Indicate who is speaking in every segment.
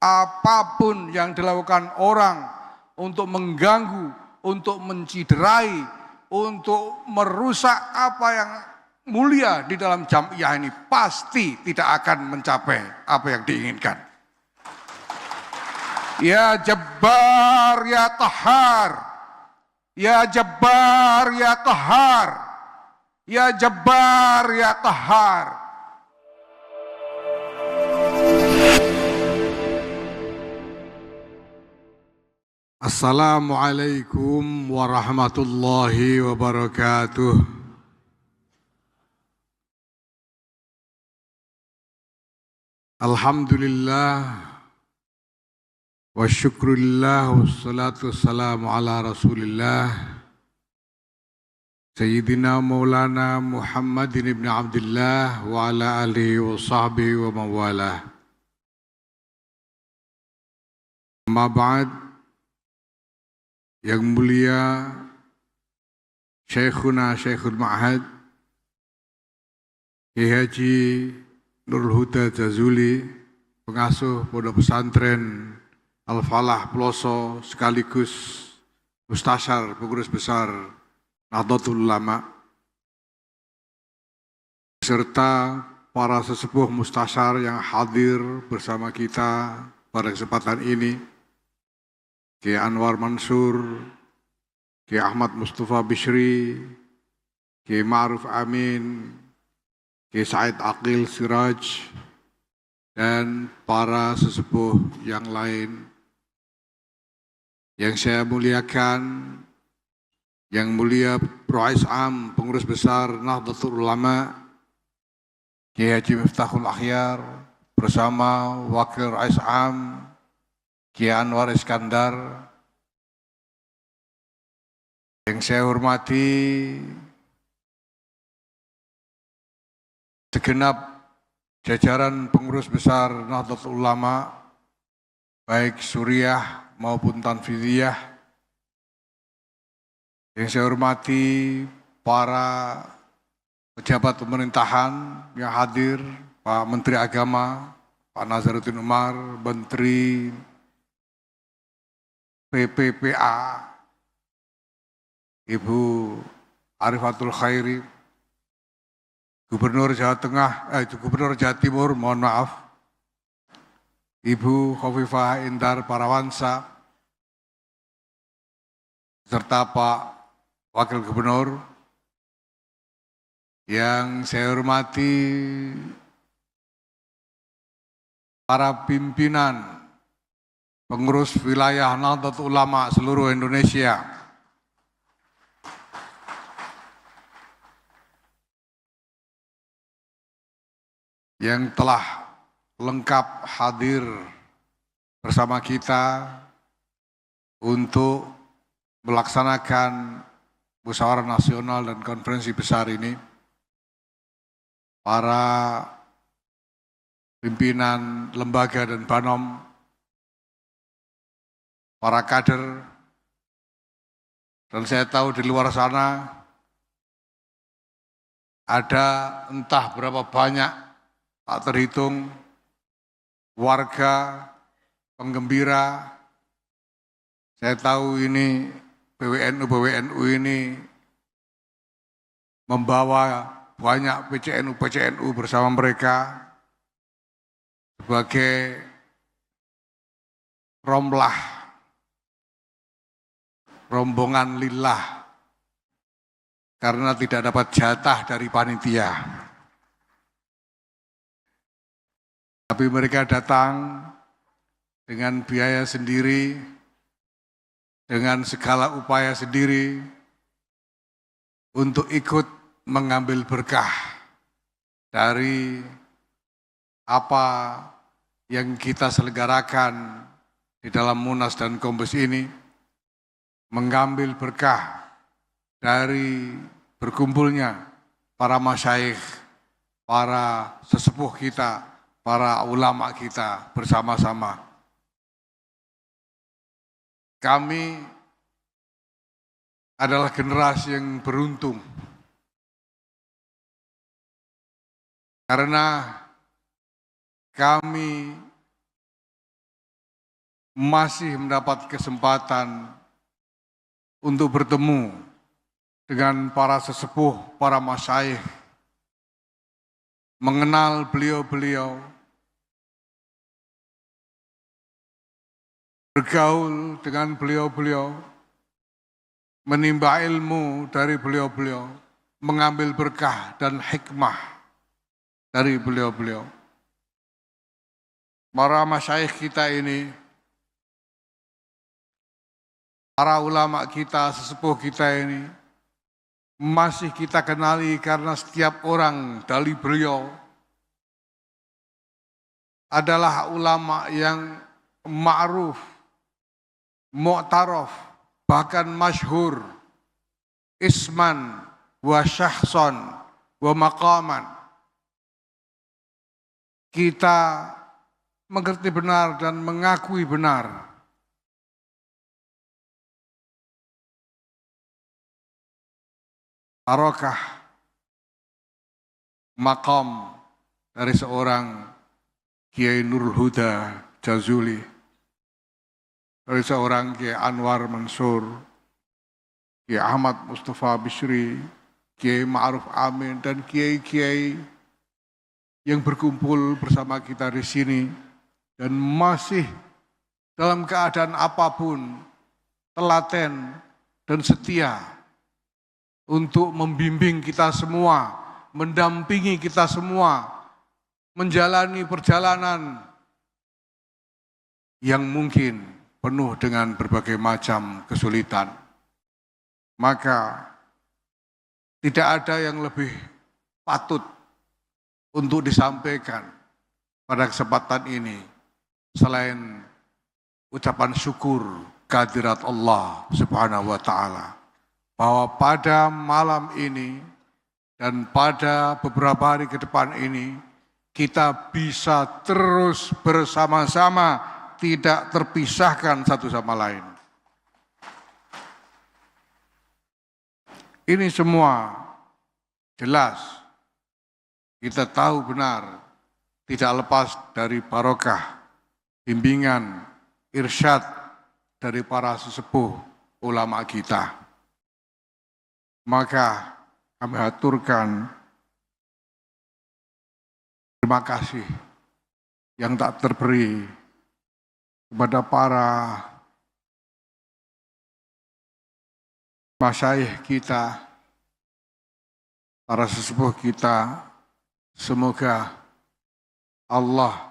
Speaker 1: apapun yang dilakukan orang untuk mengganggu, untuk menciderai, untuk merusak apa yang mulia di dalam jamiah ini pasti tidak akan mencapai apa yang diinginkan. Ya Jabbar ya Qahhar, ya Jabbar ya Qahhar, ya Jabbar ya Qahhar. Assalamualaikum warahmatullahi wabarakatuh. Alhamdulillah wa syukurillah wassalatu wassalamu ala rasulillah Sayyidina Maulana Muhammadin ibn Abdullah wa ala alihi wa sahbihi wa mawalah. Amma ba'd, yang mulia Syekhuna Syekhul Ma'had Kiai Haji Nurul Huda Jazuli, pengasuh Pondok Pesantren Al-Falah Ploso sekaligus Mustasyar Pengurus Besar Nahdlatul Ulama, serta para sesepuh mustasyar yang hadir bersama kita pada kesempatan ini, Kiai Anwar Mansur, Kiai Ahmad Mustafa Bishri, Kiai Ma'ruf Amin, Kiai Said Aqil Siraj, dan para sesepuh yang lain. Yang saya muliakan, yang mulia Rais Am, Pengurus Besar Nahdlatul Ulama, Kiai Haji Miftahul Akhyar, bersama Wakil Rais Am, Kiai Anwar Iskandar. Yang saya hormati segenap jajaran pengurus besar Nahdlatul Ulama, baik Suriah maupun Tanfidiyah. Yang saya hormati para pejabat pemerintahan yang hadir, Pak Menteri Agama, Pak Nazaruddin Umar, Menteri PPPA, Ibu Arifatul Khairi, Gubernur Jawa Gubernur Jawa Timur, mohon maaf, Ibu Khofifah Indar Parawansa, serta Pak Wakil Gubernur. Yang saya hormati para pimpinan pengurus wilayah Nahdlatul Ulama seluruh Indonesia, yang telah lengkap hadir bersama kita untuk melaksanakan musyawarah nasional dan konferensi besar ini, para pimpinan lembaga dan banom, para kader, dan saya tahu di luar sana ada entah berapa banyak, tak terhitung, warga, penggembira. Saya tahu ini PWNU ini membawa banyak PCNU bersama mereka sebagai rombongan lillah karena tidak dapat jatah dari panitia. Tapi mereka datang dengan biaya sendiri, dengan segala upaya sendiri untuk ikut mengambil berkah dari apa yang kita selenggarakan di dalam Munas dan Kombes ini, mengambil berkah dari berkumpulnya para masyayikh, para sesepuh kita, para ulama kita bersama-sama. Kami adalah generasi yang beruntung karena kami masih mendapat kesempatan untuk bertemu dengan para sesepuh, para masyayikh, mengenal beliau-beliau, bergaul dengan beliau-beliau, menimba ilmu dari beliau-beliau, mengambil berkah dan hikmah dari beliau-beliau. Para masyayikh kita ini, para ulama kita, sesepuh kita ini, masih kita kenali karena setiap orang dari beliau adalah ulama yang ma'ruf, mu'taraf, bahkan masyhur, isman, wa syahson, wa maqaman. Kita mengerti benar dan mengakui benar barokah maqam dari seorang Kiai Nurul Huda Jazuli, dari seorang Kiai Anwar Mansur, Kiai Ahmad Mustafa Bishri, Kiai Ma'ruf Amin, dan kiai-kiai yang berkumpul bersama kita di sini dan masih dalam keadaan apapun telaten dan setia untuk membimbing kita semua, mendampingi kita semua, menjalani perjalanan yang mungkin penuh dengan berbagai macam kesulitan. Maka tidak ada yang lebih patut untuk disampaikan pada kesempatan ini selain ucapan syukur kehadirat Allah Subhanahu wa Ta'ala, bahwa pada malam ini dan pada beberapa hari ke depan ini kita bisa terus bersama-sama, tidak terpisahkan satu sama lain. Ini semua jelas kita tahu benar tidak lepas dari barokah, bimbingan, irsyad dari para sesepuh ulama kita. Maka kami haturkan terima kasih yang tak terberi kepada para masyayikh kita, para sesepuh kita. Semoga Allah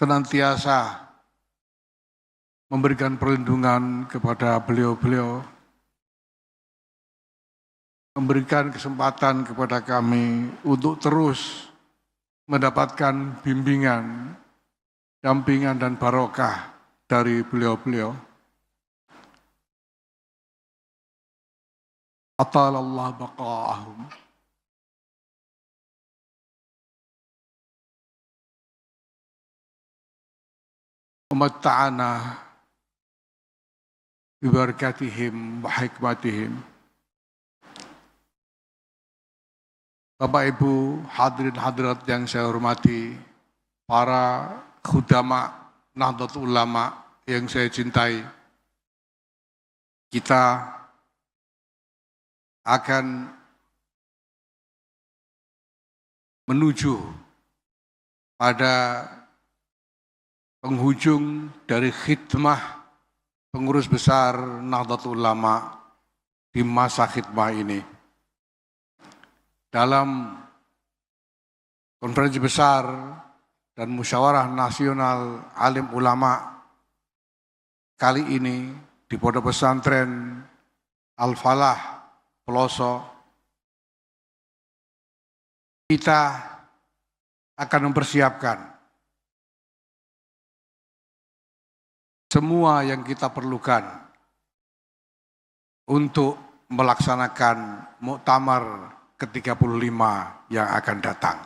Speaker 1: senantiasa memberikan perlindungan kepada beliau-beliau, memberikan kesempatan kepada kami untuk terus mendapatkan bimbingan, dampingan dan barokah dari beliau-beliau. Atalallah baqa'ahum. Umatta'ana bibarakatihim wa hikmatihim. Bapak Ibu hadirin hadirat yang saya hormati, para khudama Nahdlatul Ulama yang saya cintai, kita akan menuju pada penghujung dari khidmah pengurus besar Nahdlatul Ulama di masa khidmah ini. Dalam konferensi besar dan musyawarah nasional alim ulama kali ini di Pondok Pesantren Al-Falah Peloso, kita akan mempersiapkan semua yang kita perlukan untuk melaksanakan muktamar ke-35 yang akan datang.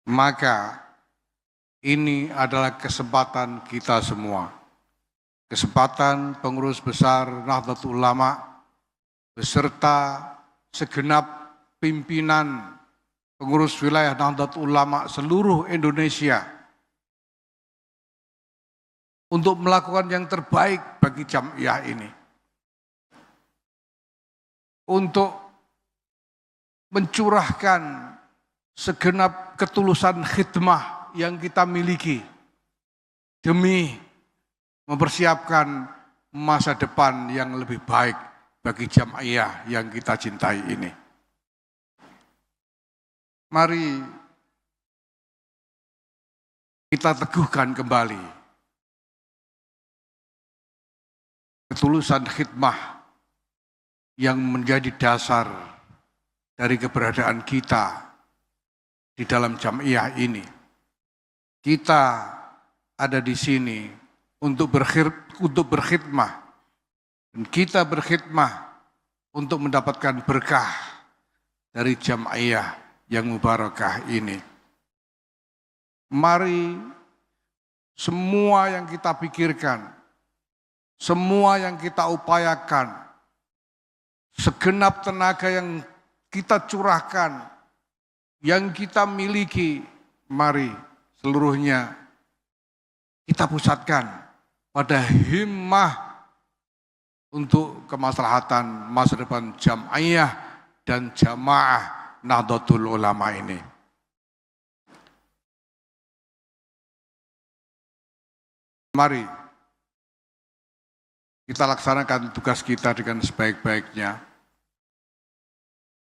Speaker 1: Maka ini adalah kesempatan kita semua. Kesempatan pengurus besar Nahdlatul Ulama beserta segenap pimpinan pengurus wilayah Nahdlatul Ulama seluruh Indonesia untuk melakukan yang terbaik bagi Jam'iyah ini. Untuk mencurahkan segenap ketulusan khidmah yang kita miliki demi mempersiapkan masa depan yang lebih baik bagi Jam'iyah yang kita cintai ini. Mari kita teguhkan kembali ketulusan khidmah yang menjadi dasar dari keberadaan kita di dalam Jam'iyah ini. Kita ada di sini untuk berkhidmah, dan kita berkhidmah untuk mendapatkan berkah dari Jam'iyah yang mubarakah ini. Mari semua yang kita pikirkan, semua yang kita upayakan, segenap tenaga yang kita curahkan, yang kita miliki, mari seluruhnya kita pusatkan pada himmah untuk kemaslahatan masa depan Jam'iyah dan jamaah Nahdlatul Ulama ini. Mari kita laksanakan tugas kita dengan sebaik-baiknya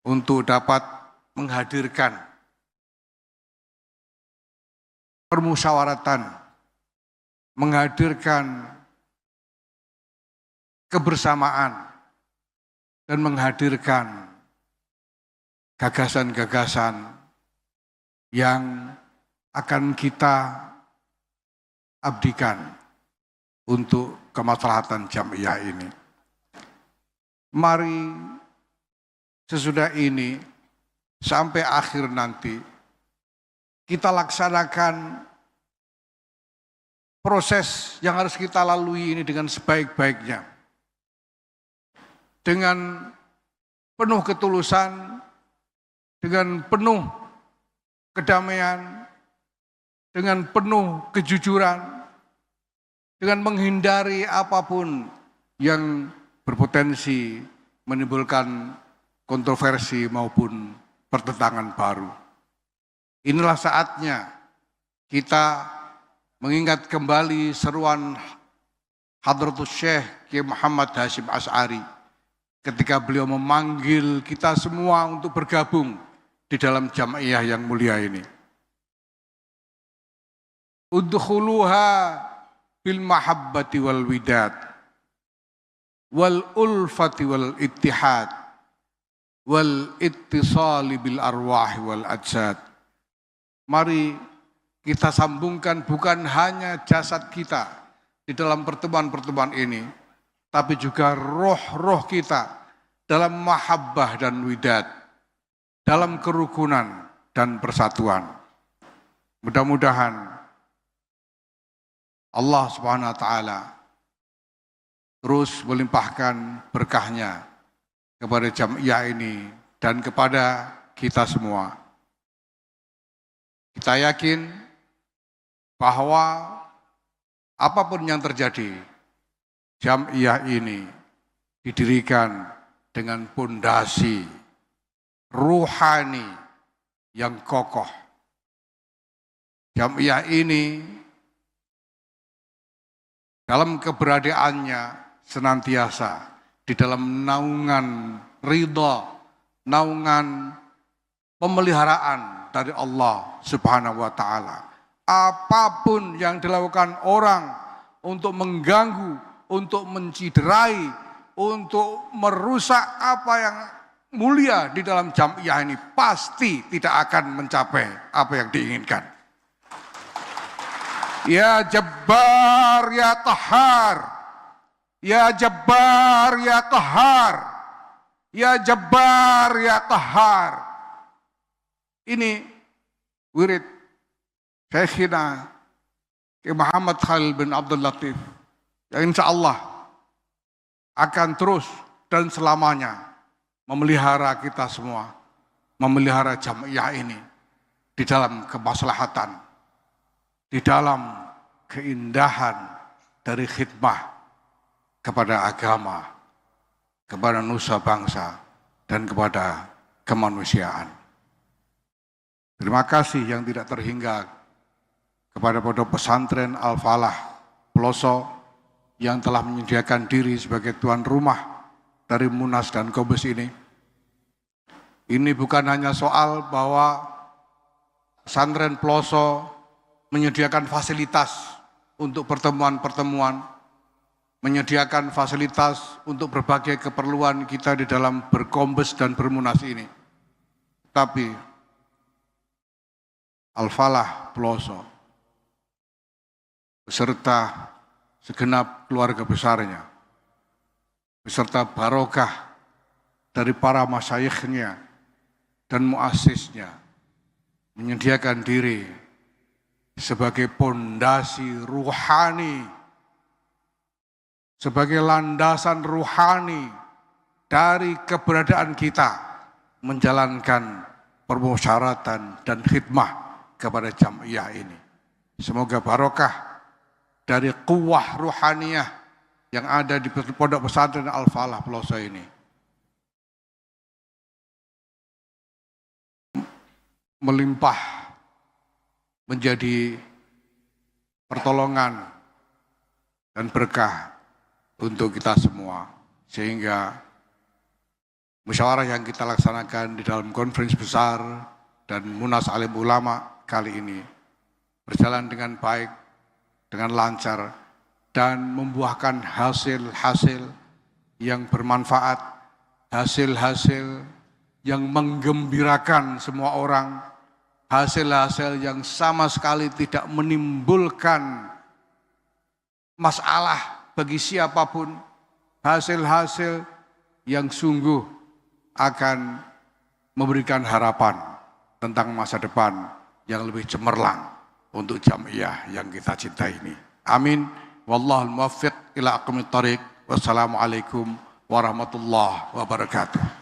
Speaker 1: untuk dapat menghadirkan permusyawaratan, menghadirkan kebersamaan, dan menghadirkan gagasan-gagasan yang akan kita abdikan untuk kemaslahatan Jam'iyah ini. Mari sesudah ini sampai akhir nanti kita laksanakan proses yang harus kita lalui ini dengan sebaik-baiknya, dengan penuh ketulusan, dengan penuh kedamaian, dengan penuh kejujuran, dengan menghindari apapun yang berpotensi menimbulkan kontroversi maupun pertentangan baru. Inilah saatnya kita mengingat kembali seruan Hadratus Syekh Kiai Muhammad Hasyim Asy'ari ketika beliau memanggil kita semua untuk bergabung di dalam Jam'iyah yang mulia ini. Udkhuluha bil mahabbati wal widad wal ulfati wal ittihad wal ittisali bil arwah wal ajsad. Mari kita sambungkan bukan hanya jasad kita di dalam pertemuan-pertemuan ini, tapi juga roh-roh kita dalam mahabbah dan widad, dalam kerukunan dan persatuan. Mudah-mudahan Allah Subhanahu wa Ta'ala terus melimpahkan berkahnya kepada Jam'iyah ini dan kepada kita semua. Kita yakin bahwa apapun yang terjadi, Jam'iyah ini didirikan dengan pondasi ruhani yang kokoh. Jam'iyah ini dalam keberadaannya senantiasa di dalam naungan ridha, naungan pemeliharaan dari Allah Subhanahu wa Ta'ala. Apapun yang dilakukan orang untuk mengganggu, untuk menciderai, untuk merusak apa yang mulia di dalam Jam'iyah ini, pasti tidak akan mencapai apa yang diinginkan. Ya Jabbar ya Qahhar, ya Jabbar ya Qahhar, ya Jabbar ya Qahhar. Ini wirid Syekhina Kiai Muhammad Khalil bin Abdul Latif yang insya Allah akan terus dan selamanya memelihara kita semua, memelihara jamiah ini di dalam kemaslahatan, di dalam keindahan dari khidmah kepada agama, kepada nusa bangsa, dan kepada kemanusiaan. Terima kasih yang tidak terhingga kepada Pondok Pesantren Al-Falah Peloso yang telah menyediakan diri sebagai tuan rumah dari Munas dan Kombes ini. Ini bukan hanya soal bahwa pesantren Peloso menyediakan fasilitas untuk pertemuan-pertemuan, menyediakan fasilitas untuk berbagai keperluan kita di dalam berkombes dan bermunas ini. Tapi Al-Falah Peloso beserta segenap keluarga besarnya, beserta barokah dari para masyayikhnya dan muassisnya, menyediakan diri sebagai pondasi ruhani, sebagai landasan ruhani dari keberadaan kita menjalankan permusyaratan dan khidmah kepada jamiah ini. Semoga barokah dari kuwah ruhaniyah yang ada di Pondok Pesantren Al-Falah Peloso ini melimpah menjadi pertolongan dan berkah untuk kita semua, sehingga musyawarah yang kita laksanakan di dalam konferensi besar dan Munas Alim Ulama kali ini berjalan dengan baik, dengan lancar, dan membuahkan hasil-hasil yang bermanfaat, hasil-hasil yang menggembirakan semua orang, hasil-hasil yang sama sekali tidak menimbulkan masalah bagi siapapun, hasil-hasil yang sungguh akan memberikan harapan tentang masa depan yang lebih cemerlang untuk jamiah yang kita cintai ini. Amin. Wallahul muwaffiq ila aqwamit thariq. Wassalamualaikum warahmatullahi wabarakatuh.